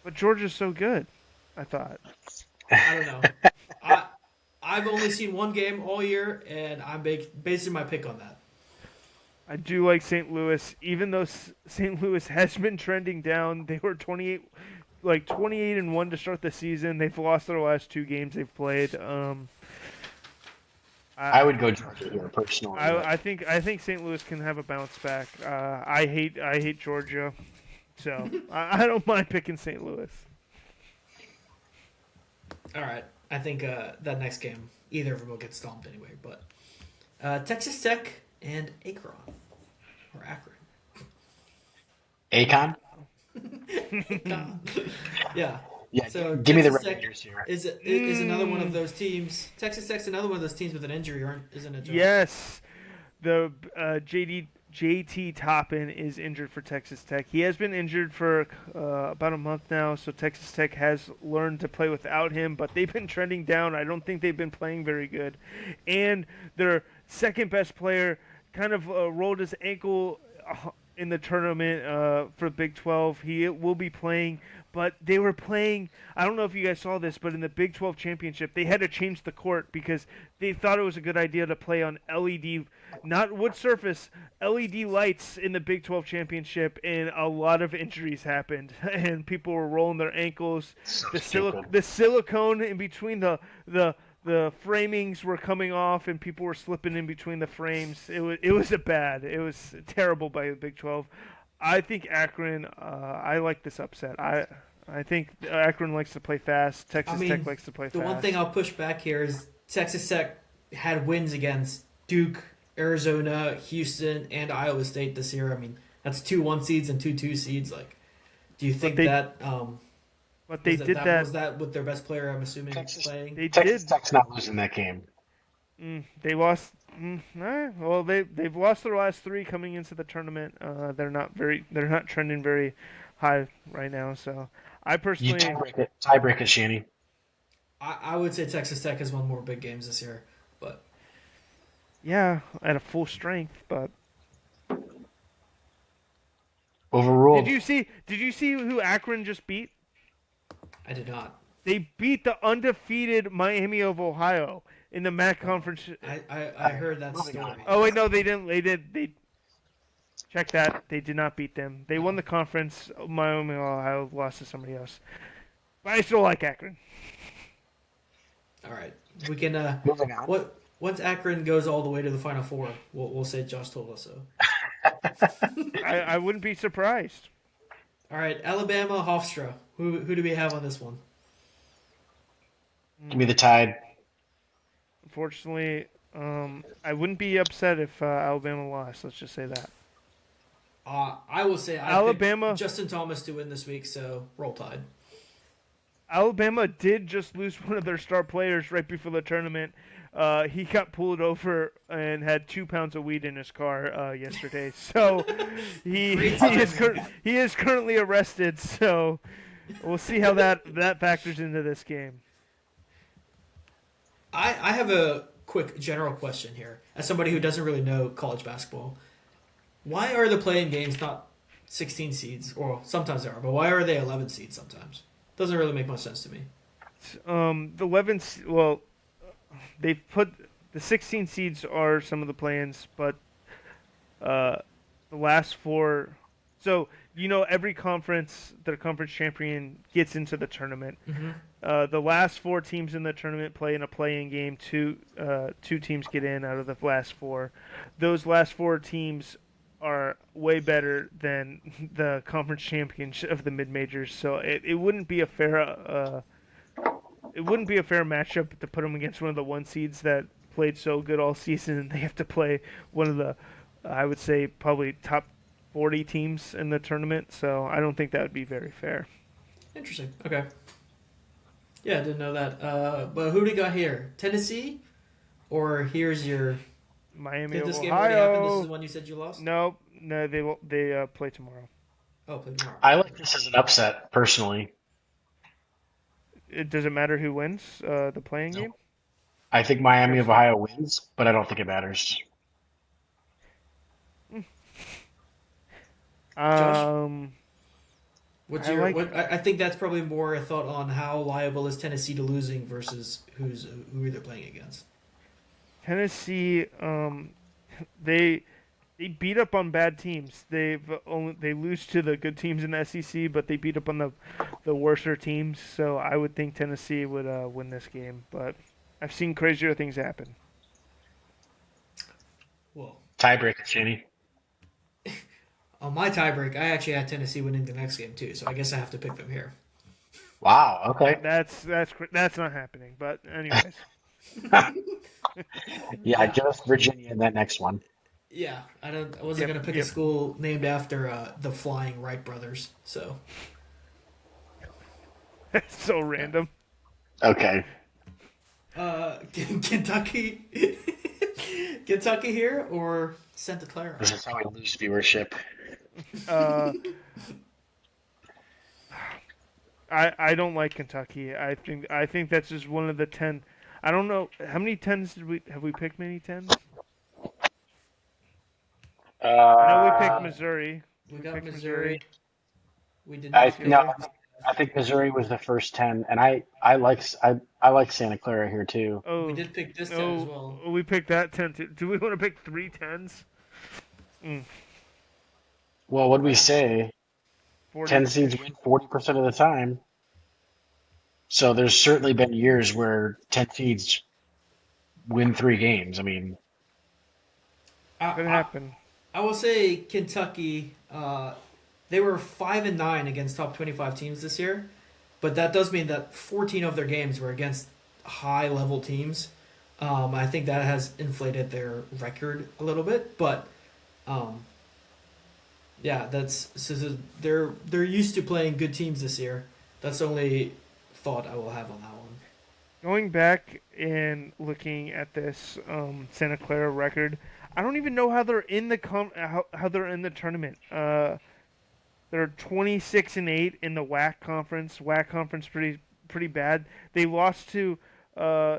but Georgia's so good. I thought. I don't know. I I've only seen one game all year, and I'm basing my pick on that. I do like St. Louis, even though St. Louis has been trending down. They were 28-1 to start the season. They've lost their last 2 games they've played. I I, would go Georgia here personally. I think St. Louis can have a bounce back. I hate Georgia, so I don't mind picking St. Louis. All right. I think that next game, either of them will get stomped anyway. But Texas Tech and Akron. Or Akron. Akon? Yeah. Yeah, So give me the Texas Red Tech Raiders here. is another one of those teams. Texas Tech's another one of those teams with an injury, isn't it, Josh? Yes, the JD JT Toppin is injured for Texas Tech. He has been injured for about a month now, so Texas Tech has learned to play without him, but they've been trending down. I don't think they've been playing very good. And their second best player kind of rolled his ankle in the tournament for Big 12. He will be playing, but they were playing. I don't know if you guys saw this, but in the Big 12 championship, they had to change the court because they thought it was a good idea to play on LED, not wood surface, LED lights in the Big 12 championship, and a lot of injuries happened, and people were rolling their ankles. So The stupid. the silicone in between the framings were coming off, and people were slipping in between the frames. It was terrible by the Big 12. I think Akron. I like this upset. I think Akron likes to play fast. I Texas Tech mean, likes to play the one fast. thing I'll push back here is Texas Tech had wins against Duke, Arizona, Houston, and Iowa State this year. I mean, that's 2 1 seeds and 2 2 seeds. Like, do you think they- that But they did was that. that with their best player? I'm assuming Texas- playing. They Texas did. Tech's not losing that game. They lost. Well, they've lost their last 3 coming into the tournament. They're not trending very high right now. So I You personally, tie break it, Shanny. I would say Texas Tech has won more big games this year, but yeah, at a full strength. But Overruled. Did you see who Akron just beat? I did not. They beat the undefeated Miami of Ohio in the MAC conference. I heard that Moving story. on. Oh wait, no, they didn't. They check that. They did not beat them. They won the conference. Miami of Ohio lost to somebody else. But I still like Akron. All right, we can. Moving on. Once Akron goes all the way to the Final Four, we'll say Josh told us so. I wouldn't be surprised. All right, Alabama, Hofstra. Who do we have on this one? Give me the Tide. Unfortunately, I wouldn't be upset if Alabama lost. Let's just say that. I will say I Alabama- picked Justin Thomas to win this week, so roll Tide. Alabama did just lose one of their star players right before the tournament. He got pulled over and had 2 pounds of weed in his car yesterday. So he is currently arrested. So we'll see how that factors into this game. I have a quick general question here. As somebody who doesn't really know college basketball, why are the playing games not 16 seeds? Or sometimes they are, but why are they 11 seeds sometimes? Doesn't really make much sense to me. The 11, well, they put the 16 seeds are some of the plans, but the last 4. So every conference, their conference champion gets into the tournament. Mm-hmm. The last 4 teams in the tournament play in a play-in game. Two teams get in out of the last 4. Those last 4 teams are way better than the conference champions of the mid-majors. So it wouldn't be a fair matchup to put them against one of the 1 seeds that played so good all season, and they have to play one of the, I would say, probably top 40 teams in the tournament. So I don't think that would be very fair. Interesting. Okay. Yeah, I didn't know that. But who do we got here? Tennessee? Or here's your... Miami Did of this game already happen? This is Ohio. the one you said you lost? No, they play tomorrow. Oh, play tomorrow. I like this as an upset, personally. It doesn't matter who wins the playing Nope. game. I think Miami of Ohio wins, but I don't think it matters. What's I your? like- I think that's probably more a thought on how liable is Tennessee to losing versus who they're playing against. Tennessee, they beat up on bad teams. They lose to the good teams in the SEC, but they beat up on the worser teams. So I would think Tennessee would win this game. But I've seen crazier things happen. Well, Tiebreaker, Shanny. on my tiebreak, I actually had Tennessee winning the next game too, so I guess I have to pick them here. Wow, okay. That's not happening. But anyways, Yeah, give us Virginia in that next one. Yeah, I wasn't gonna pick a school named after the Flying Wright brothers. So that's so random. Okay. Kentucky, Kentucky here or Santa Clara? This is how we lose viewership. Uh, I don't like Kentucky. I think that's just one of the 10. I don't know how many tens did we have we picked many tens. I know we picked Uh, Missouri. We We got picked Missouri. Missouri. We did I not no, pick. UCLA. I think Missouri was the first 10, and I like Santa Clara here too. We Oh, did pick this 10 as no, well. we picked that 10 too. Do we want to pick three tens? Mm, Well, what do we Well, say? 10 seeds40-ish. win 40% of the time. So there's certainly been years where 10 seeds win 3 games. I mean, I, Could I, happen. I will say Kentucky. They were 5-9 against top 25 teams this year, but that does mean that 14 of their games were against high level teams. I think that has inflated their record a little bit, but um, yeah, they're used to playing good teams this year. That's the only thought I will have on that one. Going back and looking at this Santa Clara record, I don't even know how they're in the how they're in the tournament. They're 26-8 in the WAC conference. WAC conference pretty bad. They lost to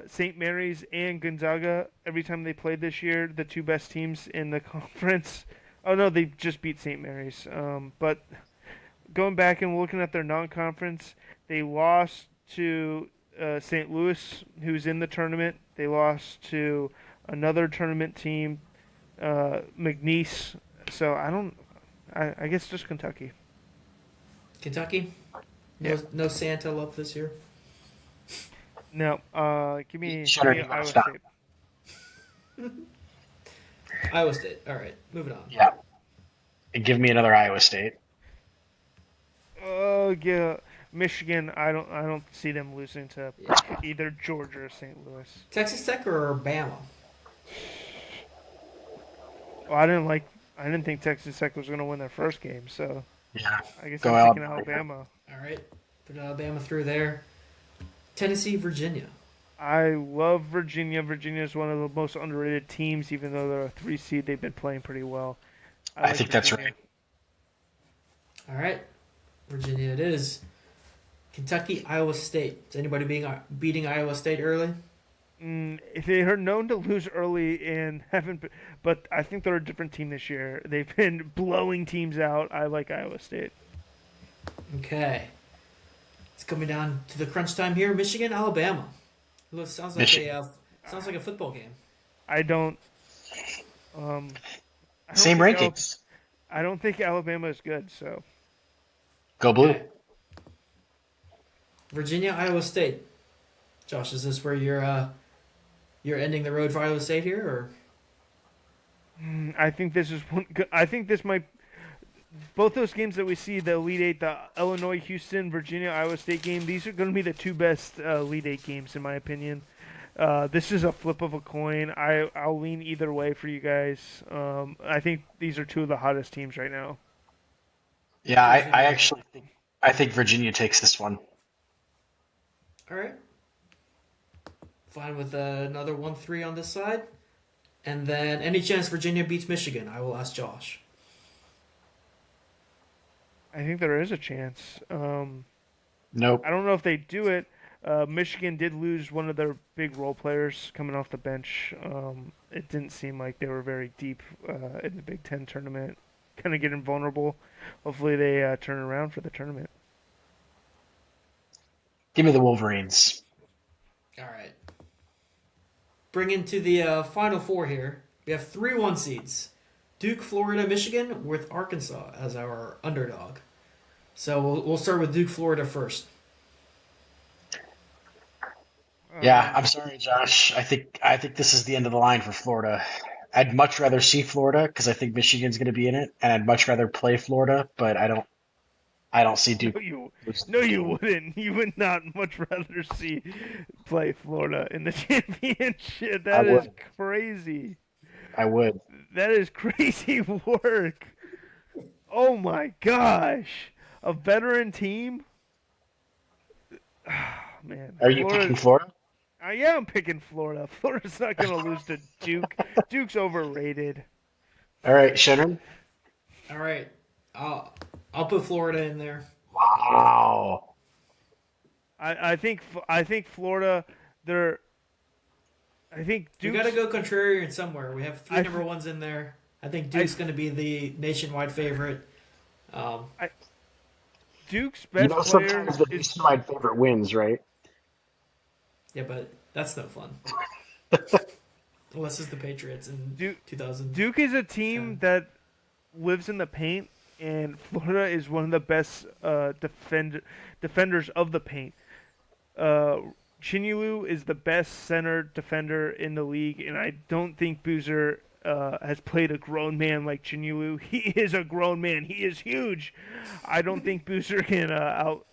St. Mary's and Gonzaga every time they played this year, the two best teams in the conference. Oh no, they just beat St. Mary's. But going back and looking at their non-conference, they lost to St. Louis, who's in the tournament. They lost to another tournament team, McNeese. So I don't. I guess just Kentucky. Kentucky, Yeah. no Santa love this year. No. Give me Shutter, you gotta Iowa stop. State. Iowa State. All right, moving on. Yeah. And give me another Iowa State. Oh yeah, Michigan. I don't see them losing to Yeah. either Georgia or St. Louis. Texas Tech or Bama? Well, I didn't think Texas Tech was going to win their first game, so Yeah. I guess Go I'm picking Alabama. Alabama. All right, put Alabama through there. Tennessee, Virginia. I love Virginia. Virginia is one of the most underrated teams, even though they're a 3 seed. They've been playing pretty well. I I like think that's Virginia. right. All right, Virginia it is. Kentucky, Iowa State. Is anybody beating Iowa State early? If they are known to lose early and haven't, but I think they're a different team this year. They've been blowing teams out. I like Iowa State. Okay, it's coming down to the crunch time here. Michigan, Alabama. Look, Michigan. sounds like a football game. I don't. Um, I don't Same think rankings. I don't think Alabama is good. So Go blue. Okay. Virginia, Iowa State. Josh, is this where you're ending the road for Iowa State here, or I think this is one. I think this might. Both those games that we see, the Elite Eight, the Illinois, Houston, Virginia, Iowa State game, these are going to be the two best Elite Eight games in my opinion. This is a flip of a coin. I'll lean either way for you guys. I think these are two of the hottest teams right now. Yeah, I Virginia? actually think Virginia takes this one. All right. Fine with another 1-3 on this side. And then any chance Virginia beats Michigan? I will ask Josh. I think there is a chance. Nope. I don't know if they do it. Michigan did lose one of their big role players coming off the bench. It didn't seem like they were very deep in the Big Ten tournament. Kind of getting vulnerable. Hopefully they turn around for the tournament. Give me the Wolverines. All right. Bring into the final four here. We have 3 1 seeds. Duke, Florida, Michigan, with Arkansas as our underdog. So we'll start with Duke, Florida first. Yeah, I'm sorry, Josh. I think this is the end of the line for Florida. I'd much rather see Florida because I think Michigan's going to be in it, and I'd much rather play Florida, but I don't see Duke No, you, losing no, this you game. wouldn't. You would not much rather see play Florida in the championship. I That is would. crazy. I would. That is crazy work. Oh my gosh, a veteran team. Man, Are you Florida. picking Florida? Yeah, I'm picking Florida. Florida's not going to lose to Duke. Duke's overrated. All right, Shannon. All right, I'll put Florida in there. Wow. I think Florida. They're. I think We got to Duke's. go contrarian somewhere. We have three I. number ones in there. I think I. Duke's going to be the nationwide favorite. Um, I Duke's You best know, player sometimes the is. nationwide favorite wins, right? yeah, but that's no fun. Unless it's the Patriots in Duke. 2010. Duke is a team that lives in the paint, and Florida is one of the best defenders of the paint. Uh, Chinulu is the best center defender in the league, and I don't think Boozer has played a grown man like Chinulu. He is a grown man. He is huge. I don't think Boozer can out.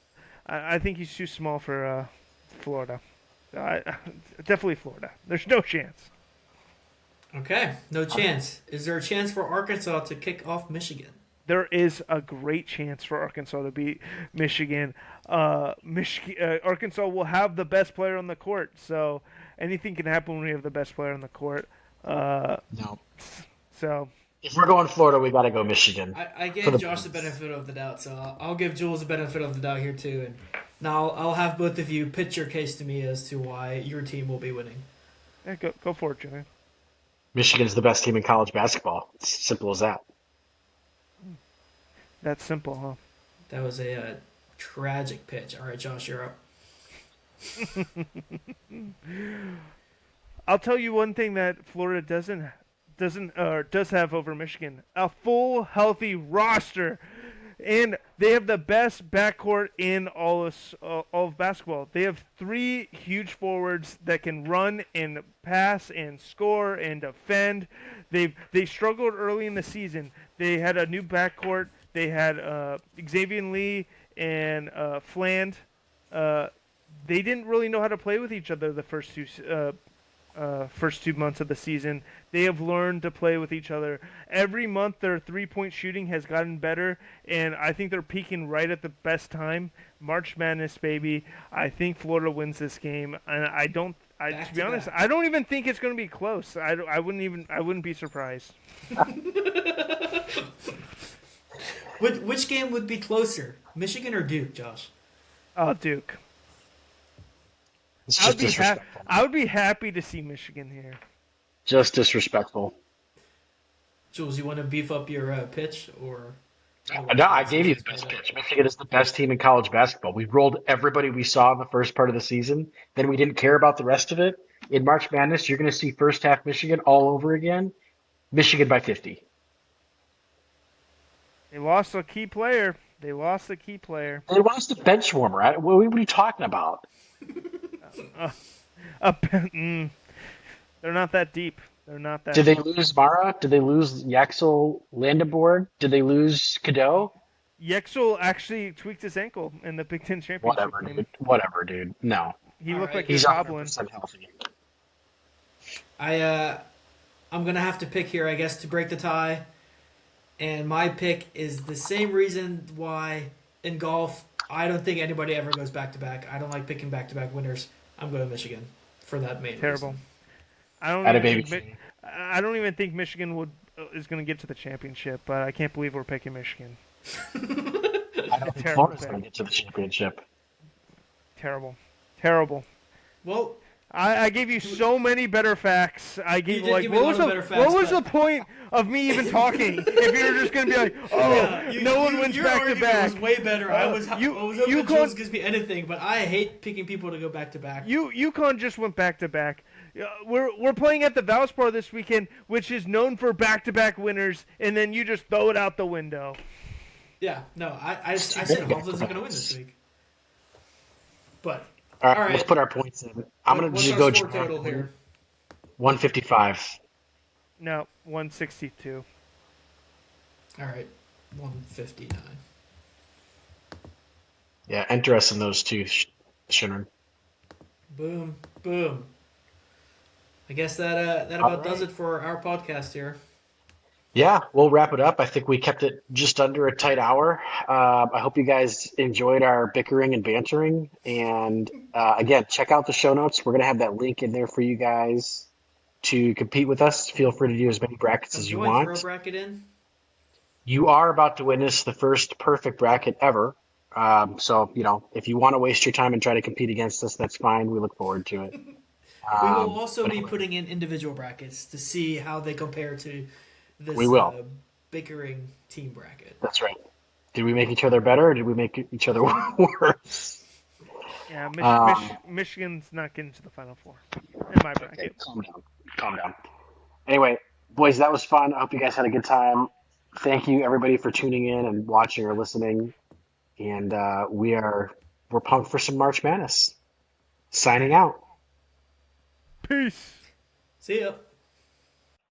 I think he's too small for Florida. I, definitely Florida. There's no chance. Okay, no chance. Is there a chance for Arkansas to kick off Michigan? There is a great chance for Arkansas to beat Michigan. Arkansas will have the best player on the court, so anything can happen when we have the best player on the court. Uh, No. so If we're going Florida, we got to go Michigan I for gave the Josh the points. benefit of the doubt, so I'll give Jules the benefit of the doubt here too. And now I'll have both of you pitch your case to me as to why your team will be winning. yeah, go for it, Jimmy. Michigan's the best team in college basketball. It's simple as that. That's simple, huh? That was a tragic pitch. All right, Josh, you're up. I'll tell you one thing that Florida does have over Michigan: a full, healthy roster, and they have the best backcourt in all of basketball. They have three huge forwards that can run and pass and score and defend. They struggled early in the season. They had a new backcourt. They had Xavier Lee and Fland. Uh, they didn't really know how to play with each other the first 2 months of the season. They have learned to play with each other. Every month, their three-point shooting has gotten better, and I think they're peaking right at the best time. March Madness, baby. I think Florida wins this game, and I don't. Back To be to honest, back. I don't even think it's going to be close. I wouldn't be surprised. Which game would be closer, Michigan or Duke, Josh? Oh, Duke. It's I would just be ha- disrespectful. I would be happy to see Michigan here. Just disrespectful. Jules, you want to beef up your pitch or? No, I gave you the best pitch. Michigan is the best team in college basketball. We rolled everybody we saw in the first part of the season. Then we didn't care about the rest of it. In March Madness, you're going to see first half Michigan all over again. Michigan by 50. They lost a key player. They lost a key player. They lost a bench warmer. What are you talking about? Uh, mm, they're not that deep. They're not that Did they deep. lose Mara? Did they lose Yaxel Landenborg? Did they lose Cadeau? Yexel actually tweaked his ankle in the Big Ten championship Whatever, game. dude. Whatever, dude. No. He All looked right. like he was He's hobbling. 100% healthy. I'm gonna have to pick here, I guess, to break the tie. And my pick is the same reason why in golf I don't think anybody ever goes back to back. I don't like picking back to back winners. I'm going to Michigan for that main Terrible. reason. I don't Had a even baby. think, I don't even think Michigan is going to get to the championship, but I can't believe we're picking Michigan. I don't think Terrible Florida's going to pick. get to the championship. Terrible. Terrible. Well, I gave you so many better facts. I gave You did like give me a lot of better facts, what was but- the point of me even talking if you were just gonna be like, oh, yeah, no one wins your back to argument back. was way better. I was hoping UConn- Jules gives me anything, but I hate picking people to go back to back. UConn just went back to back. We're playing at the Valspar this weekend, which is known for back to back winners, and then you just throw it out the window. Yeah, no, I said Hovland's not going to win this week. But All right, All right. let's put our points in. I'm going to what's just our go score total here? 155. No, 162. All right, 159. Yeah, enter us in those two, Shinran. Boom, boom. I guess that All about does right. it for our podcast here. Yeah, we'll wrap it up. I think we kept it just under a tight hour. I hope you guys enjoyed our bickering and bantering. And again, check out the show notes. We're going to have that link in there for you guys to compete with us. Feel free to do as many brackets So as you join, throw a want. bracket in. You are about to witness the first perfect bracket ever. So, if you want to waste your time and try to compete against us, that's fine. We look forward to it. We will also But be anyway, putting in individual brackets to see how they compare to we this will. bickering team bracket. That's right. Did we make each other better or did we make each other worse? Yeah, Um, Michigan's not getting to the Final Four in my okay, bracket. calm down. Calm down. Anyway, boys, that was fun. I hope you guys had a good time. Thank you, everybody, for tuning in and watching or listening. And we're pumped for some March Madness. Signing out. Peace. See ya.